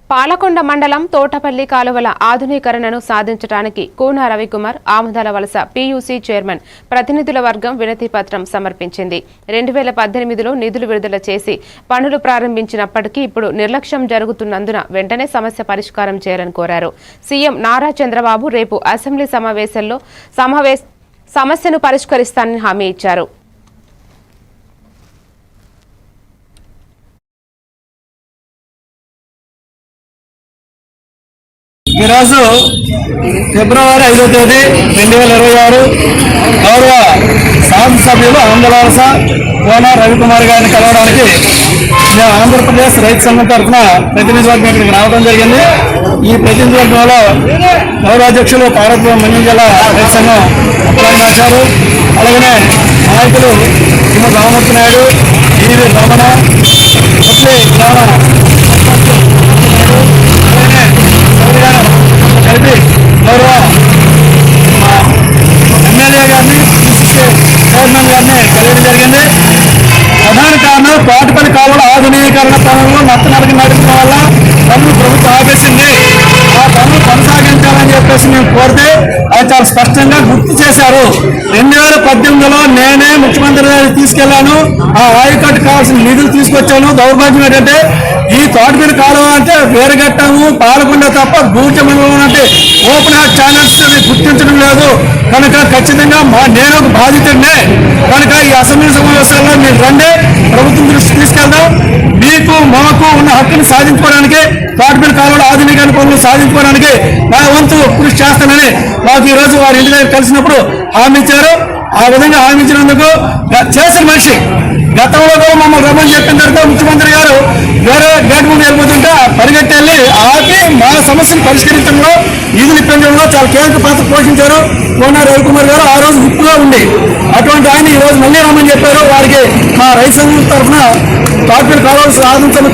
పాలకొండ మండలం తోటపల్లి కాలువల ఆధునీకరణను సాధించడానికి కూన రవికుమార్ ఆముదాల వలస పీయూసీ చైర్మన్ ప్రతినిధుల వర్గం వినతి పత్రం సమర్పించింది. 2018లో నిధులు విడుదల చేసి పనులు ప్రారంభించినప్పటికీ ఇప్పుడు నిర్లక్ష్యం జరుగుతున్నందున వెంటనే సమస్య పరిష్కారం చేయాలని కోరారు. సీఎం నారా చంద్రబాబు రేపు అసెంబ్లీ సమావేశంలో సమస్యను పరిష్కరిస్తానని హామీ ఇచ్చారు. ఈరోజు ఫిబ్రవరి 5వ తేదీ 2026 గౌరవ శాసనసభ్యులు ఆంధ్ర వలస కూన రవికుమార్ గారిని కలవడానికి మేము ఆంధ్రప్రదేశ్ రైతు సంఘం తరఫున ప్రతినిధి వర్గం ఇక్కడికి రావడం జరిగింది. ఈ ప్రతినిధి వర్గంలో గౌరవ అధ్యక్షులు పార్వతీపురం మన్యం జిల్లా రైతు సంఘం అప్పారాచారు, అలాగనే నాయకులు శ్రీమతి రామమూర్తి నాయుడు, ఈవి రమణ, ముట్లి గ్రామ కలిపి గౌరవ ఎమ్మెల్యే గారిని చైర్మన్ గారిని కలియడం జరిగింది. ప్రధాన కారణం తోటపల్లి కాలువల ఆధునీకరణ పనులు నత్తనడక నడిపడం వల్ల పనులు ప్రభుత్వం ఆపేసింది. ఆ పనులు కొనసాగించాలని చెప్పేసి మేము కోరితే అది చాలా స్పష్టంగా గుర్తు చేశారు. 2018లో నేనే ముఖ్యమంత్రి గారికి తీసుకెళ్లాను. ఆ ఆయకట్టు కావాల్సిన నిధులు తీసుకొచ్చాను. దౌర్భాగ్యం ఏంటంటే ఈ తోటపల్లి కాలువ అంటే వేరగట్టము పాలకొండ తప్ప గూర్చ మండలం అంటే ఓపెన్ హార్ట్ ఛానల్స్ గుర్తించడం లేదు. కనుక ఖచ్చితంగా నేను ఒక బాధితుడినే. కనుక ఈ అసెంబ్లీ సమావేశాల్లో మీరు రండి, ప్రభుత్వం దృష్టి తీసుకెళ్దాం. మీకు మాకు ఉన్న హక్కును సాధించుకోవడానికి తోటపల్లి కాలువల ఆధునీకరణ పనులు సాధించుకోవడానికి నా వంతు కృషి చేస్తానని మాకు ఈ రోజు వారి ఇంటి దగ్గర కలిసినప్పుడు హామీ ఇచ్చారు. ఆ విధంగా హామీ ఇచ్చినందుకు చేసిన మనిషి గతంలో కూడా మమ్మల్ని రమ్మని చెప్పిన తర్వాత ముఖ్యమంత్రి గారు వేరే గేట్ ముందు వెళ్ళిపోతుంటే పరిగెట్టి వెళ్ళి ఆపి మా సమస్యను పరిష్కరించడంలో నిధులు ఇప్పించడంలో చాలా కీలక పాత్ర పోషించారు కూన రవికుమార్ గారు. ఆ రోజు గుర్తుగా ఉంది. అటువంటి ఆయన ఈ రోజు మళ్ళీ రమ్మని చెప్పారు. వారికి మా రైతు సంఘం తరఫున తోటపల్లి కాలువల సాధించిన